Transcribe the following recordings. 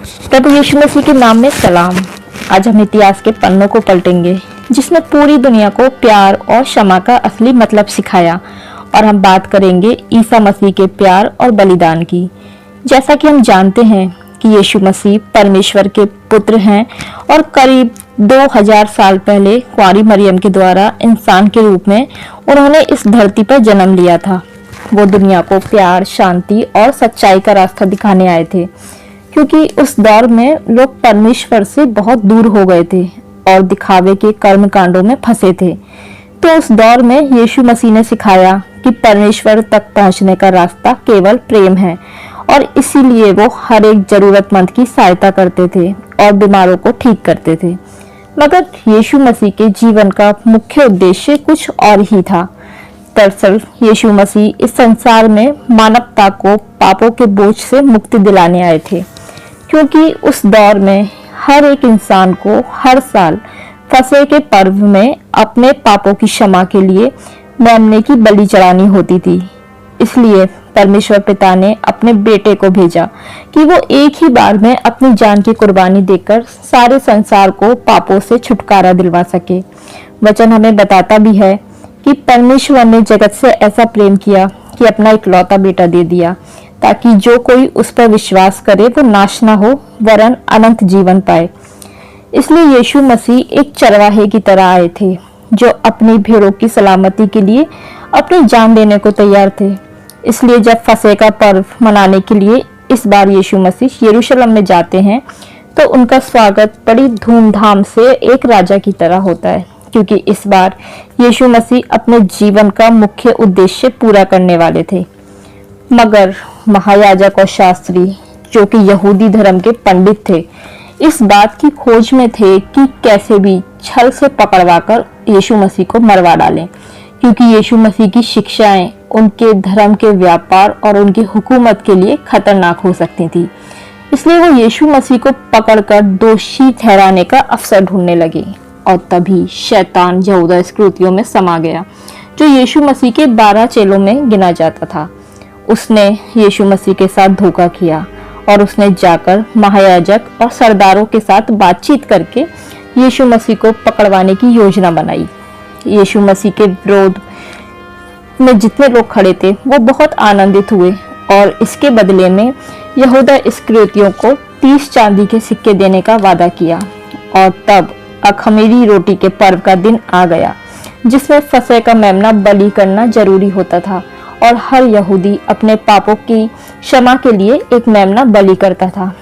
प्रभु यीशु मसीह के नाम में सलाम। आज हम इतिहास के पन्नों को पलटेंगे जिसने पूरी दुनिया को प्यार और क्षमा का असली मतलब सिखाया, और हम बात करेंगे ईसा मसीह के प्यार और बलिदान की। जैसा कि हम जानते हैं कि यीशु मसीह परमेश्वर के पुत्र हैं और करीब 2000 साल पहले कुंवारी मरियम के द्वारा इंसान के रूप में उन्होंने इस धरती पर जन्म लिया था। वो दुनिया को प्यार, शांति और सच्चाई का रास्ता दिखाने आए थे, क्योंकि उस दौर में लोग परमेश्वर से बहुत दूर हो गए थे और दिखावे के कर्म कांडों में फंसे थे। तो उस दौर में यीशु मसीह ने सिखाया कि परमेश्वर तक पहुंचने का रास्ता केवल प्रेम है, और इसीलिए वो हर एक जरूरतमंद की सहायता करते थे और बीमारों को ठीक करते थे। मगर यीशु मसीह के जीवन का मुख्य उद्देश्य कुछ और ही था। दरअसल यीशु मसीह इस संसार में मानवता को पापों के बोझ से मुक्ति दिलाने आए थे, क्योंकि उस दौर में हर एक इंसान को हर साल फसह के पर्व में अपने पापों की क्षमा के लिए मेमने की बलि चढ़ानी होती थी। इसलिए परमेश्वर पिता ने अपने बेटे को भेजा कि वो एक ही बार में अपनी जान की कुर्बानी देकर सारे संसार को पापों से छुटकारा दिलवा सके। वचन हमें बताता भी है कि परमेश्वर ने जगत से ऐसा प्रेम किया कि अपना इकलौता बेटा दे दिया, ताकि जो कोई उस पर विश्वास करे वो नाश ना हो वरन अनंत जीवन पाए। इसलिए यीशु मसीह एक चरवाहे की तरह आए थे, जो अपनी भेड़ों की सलामती के लिए अपनी जान देने को तैयार थे। इसलिए जब फसह का पर्व मनाने के लिए इस बार यीशु मसीह यरूशलेम में जाते हैं, तो उनका स्वागत बड़ी धूमधाम से एक राजा की तरह होता है, क्योंकि इस बार यीशु मसीह अपने जीवन का मुख्य उद्देश्य पूरा करने वाले थे। मगर महायाजक और शास्त्री, जो कि यहूदी धर्म के पंडित थे, इस बात की खोज में थे कि कैसे भी छल से पकड़वाकर यीशु मसीह को मरवा डालें, क्योंकि यीशु मसीह की शिक्षाएं उनके धर्म के व्यापार और उनकी हुकूमत के लिए खतरनाक हो सकती थी। इसलिए वो यीशु मसीह को पकड़कर दोषी ठहराने का अवसर ढूंढने लगे, और तभी शैतान यहूदा इस्करियोती में समा गया, जो यीशु मसीह के 12 चेलों में गिना जाता था। उसने यीशु मसीह के साथ धोखा किया और उसने जाकर महायाजक और सरदारों के साथ बातचीत करके यीशु मसीह को पकड़वाने की योजना बनाई। यीशु मसीह के विरोध में जितने लोग खड़े थे वो बहुत आनंदित हुए, और इसके बदले में यहूदा इस्करियोतियों को 30 चांदी के सिक्के देने का वादा किया। और तब अखमीरी रोटी के पर्व का दिन आ गया, जिसमें फसह का मेमना बलि करना जरूरी होता था, और हर यहूदी अपने पापों की क्षमा के लिए एक मेमना बलि करता था।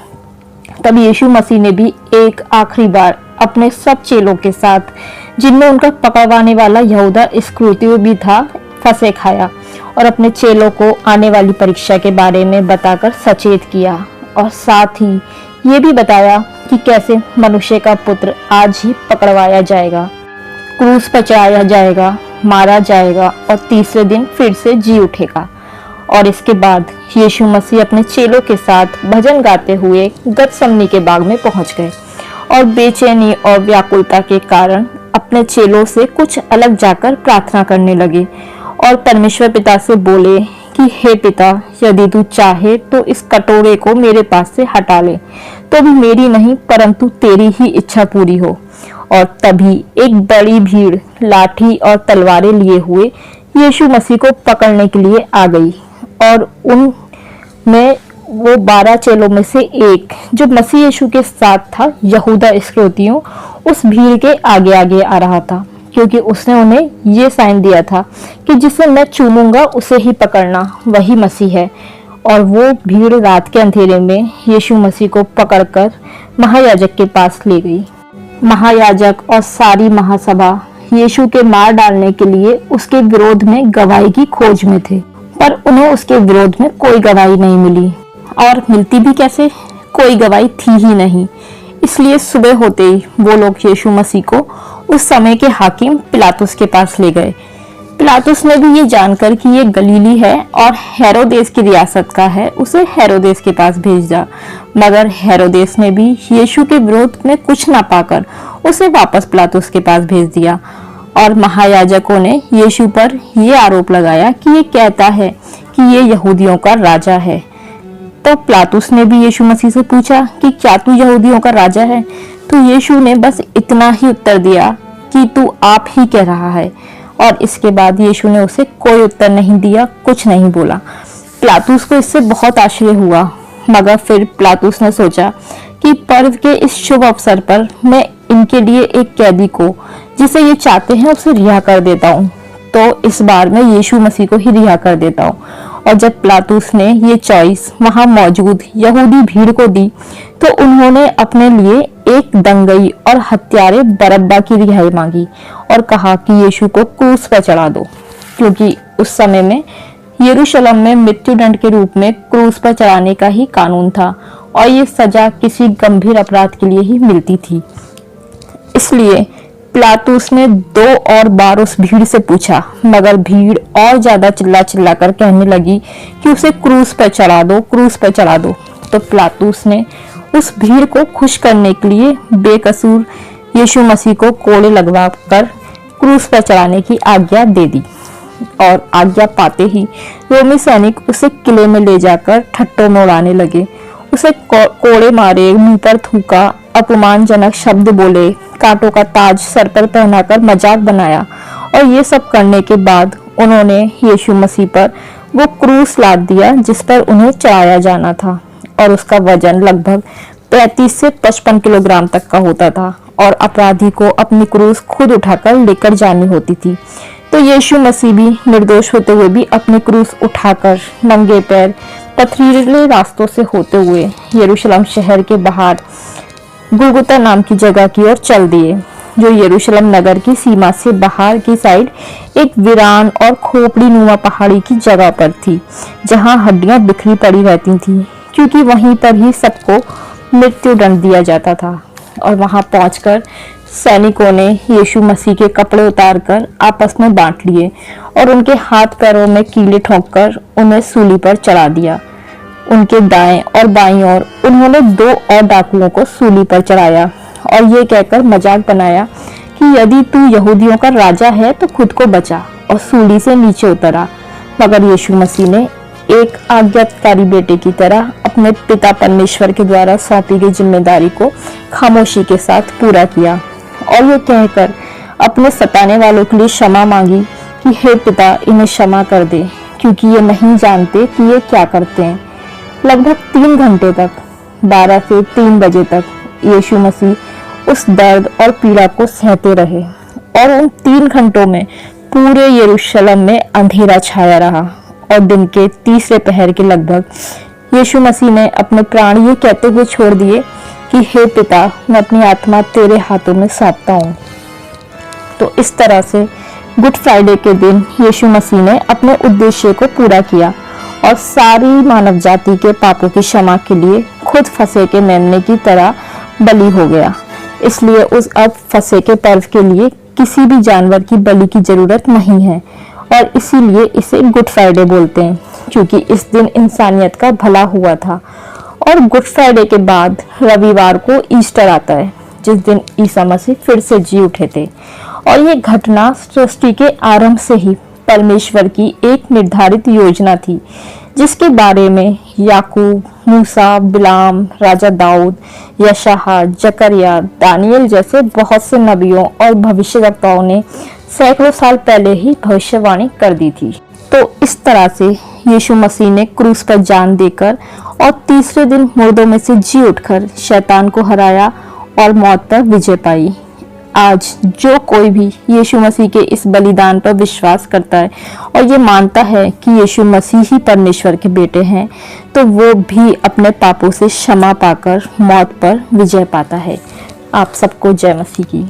तब यीशु मसीह ने भी एक आखिरी बार अपने सब चेलों के साथ, जिनमें उनका पकड़वाने वाला यहूदा इस्करियोती भी था, फसह खाया और अपने चेलों को आने वाली परीक्षा के बारे में बताकर सचेत किया, और साथ ही ये भी बताया कि कैसे मनुष्य का पुत्र आज ही पकड़वाया जाएगा, क्रूस पर चढ़ाया जाएगा, मारा जाएगा और तीसरे दिन फिर से जी उठेगा। और इसके बाद यीशु मसीह अपने चेलों के साथ भजन गाते हुए गतसमनी के बाग में पहुंच गए, और बेचैनी और व्याकुलता के कारण अपने चेलों से कुछ अलग जाकर प्रार्थना करने लगे, और परमेश्वर पिता से बोले कि हे पिता, यदि तू चाहे तो इस कटोरे को मेरे पास से हटा ले, तो भी मेरी नहीं परंतु तेरी ही इच्छा पूरी हो। और तभी एक बड़ी भीड़ लाठी और तलवारें लिए हुए यीशु मसीह को पकड़ने के लिए आ गई, और उनमें वो 12 चेलों में से एक, जो मसीह यीशु के साथ था, यहूदा इस्करियोती, उस भीड़ के आगे आगे आ रहा था, क्योंकि उसने उन्हें ये साइन दिया था कि जिसे मैं चूमूंगा उसे ही पकड़ना, वही मसीह है। और वो भीड़ रात के अंधेरे में यीशु मसीह को पकड़कर महायाजक के पास ले गई। महायाजक और सारी महासभा यीशु के मार डालने के लिए उसके विरोध में गवाही की खोज में थे, पर उन्हें उसके विरोध में कोई गवाही नहीं मिली, और मिलती भी कैसे, कोई गवाही थी ही नहीं। इसलिए सुबह होते ही वो लोग यीशु मसीह को उस समय के हाकिम पिलातुस के पास ले गए। पिलातुस ने भी ये जानकर कि ये गलीली है और हेरोदेस की रियासत का है, उसे हेरोदेस के पास भेजा। मगर हेरोदेस ने भी यीशु के विरोध में कुछ ना पाकर उसे वापस पिलातुस के पास भेज दिया, और महायाजकों ने यीशु पर यह आरोप लगाया कि ये कहता है कि ये यहूदियों का राजा है। तो पिलातुस ने भी यीशु मसीह से पूछा कि क्या तू यहूदियों का राजा है? तो यीशु ने बस इतना ही उत्तर दिया कि तू आप ही कह रहा है। और इसके बाद यीशु ने उसे कोई उत्तर नहीं दिया, कुछ नहीं बोला। पिलातुस को इससे बहुत आश्चर्य हुआ, मगर फिर पिलातुस ने सोचा कि पर्व के इस शुभ अवसर पर मैं इनके लिए एक कैदी को, जिसे ये चाहते हैं, उसे रिहा कर देता हूँ। तो इस बार मैं यीशु मसीह को ही रिहा कर देता हूँ। और जब पिलातुस ने ये चॉइस वहां मौजूद यहूदी भीड़ को दी, तो उन्होंने अपने लिए एक दंगई और हत्यारे बरअब्बा की रिहाई मांगी और कहा कि यीशु को क्रूस पर चढ़ा दो, क्योंकि उस समय में यरूशलेम में मृत्युदंड के रूप में क्रूस पर चढ़ाने का ही कानून था और ये सजा किसी गंभीर अपराध के लिए ही मिलती थी। इसलिए पिलातुस ने 2 और बार उस भीड़ से पूछा, मगर भीड़ और ज्यादा चिल्ला चिल्ला कर कहने लगी कि उसे क्रूस पर चढ़ा दो, क्रूस पर चढ़ा दो। तो पिलातुस ने उस भीड़ को खुश करने के लिए बेकसूर यीशु मसीह को कोड़े लगवा कर क्रूस पर चढ़ाने की आज्ञा दे दी। और आज्ञा पाते ही रोमी सैनिक उसे किले में ले जाकर ठट्टों में उड़ाने लगे। उसे कोड़े मारे, मुंह पर थूका, अपमानजनक शब्द बोले, कांटों का ताज सर पर पहनाकर मजाक बनाया। और ये सब करने के बाद उन्होंने यीशु मसीह पर वो क्रूस लाद दिया जिस पर उन्हें चढ़ाया जाना था, और उसका वजन लगभग 35 से 55 किलोग्राम तक का होता था और अपराधी को अपनी क्रूस खुद उठाकर लेकर जानी होती थी। तो यीशु मसीह भी निर्दोष होते हुए भी अपनी क्रूस उठाकर नंगे पैर पथरीले रास्तों से होते हुए यरूशलेम शहर के बाहर गुलगुता नाम की जगह की ओर चल दिए, जो यरूशलेम नगर की सीमा से बाहर की साइड एक वीरान और खोपड़ी नुमा पहाड़ी की जगह पर थी, जहां हड्डियां बिखरी पड़ी रहती थीं, क्योंकि वहीं पर ही सबको मृत्युदंड दिया जाता था। और वहां पहुंचकर सैनिकों ने यीशु मसीह के कपड़े उतारकर आपस में बांट लिए और उनके हाथ पैरों में कीले ठोंककर उन्हें सूली पर चढ़ा दिया। उनके दाएं और बाईं ओर उन्होंने 2 और डाकुओं को सूली पर चढ़ाया और ये कहकर मजाक बनाया कि यदि तू यहूदियों का राजा है तो खुद को बचा और सूली से नीचे उतरा। मगर यीशु मसीह ने एक आज्ञाकारी बेटे की तरह अपने पिता परमेश्वर के द्वारा सौंपी गई जिम्मेदारी को खामोशी के साथ पूरा किया और ये कहकर अपने सताने वालों के लिए क्षमा मांगी कि हे पिता, इन्हें क्षमा कर दे, क्योंकि ये नहीं जानते कि ये क्या करते हैं। लगभग 3 घंटे तक, 12 से 3 बजे तक यीशु मसीह उस दर्द और पीड़ा को सहते रहे और उन 3 घंटों में पूरे यरूशलेम में अंधेरा छाया रहा। और दिन के तीसरे पहर के लगभग यीशु मसीह ने अपने प्राण ये कहते हुए छोड़ दिए कि हे पिता, मैं अपनी आत्मा तेरे हाथों में सौंपता हूँ। तो इस तरह से गुड फ्राइडे के दिन यीशु मसीह ने अपने उद्देश्य को पूरा किया और सारी मानव जाति के पापों की क्षमा के लिए खुद फंसे के मेमने की तरह बलि हो गया। इसलिए उस अब फंसे के पर्व के लिए किसी भी जानवर की बलि की जरूरत नहीं है और इसीलिए इसे गुड फ्राइडे बोलते हैं, क्योंकि इस दिन इंसानियत का भला हुआ था। और गुड फ्राइडे के बाद रविवार को ईस्टर आता है, जिस दिन ईसा मसीह फिर से जी उठे थे। और ये घटना सृष्टि के आरंभ से ही परमेश्वर की एक निर्धारित योजना थी, जिसके बारे में याकूब, मूसा, बिलाम, राजा दाऊद, यशायाह, जकरिया, दानियल जैसे बहुत से नबियों और भविष्यवक्ताओं ने सैकड़ों साल पहले ही भविष्यवाणी कर दी थी। तो इस तरह से यीशु मसीह ने क्रूस पर जान देकर और तीसरे दिन मुर्दों में से जी उठकर शैतान को हराया और मौत पर विजय पाई। आज जो कोई भी यीशु मसीह के इस बलिदान पर विश्वास करता है और ये मानता है कि यीशु मसीह ही परमेश्वर के बेटे हैं, तो वो भी अपने पापों से क्षमा पाकर मौत पर विजय पाता है। आप सबको जय मसीह की।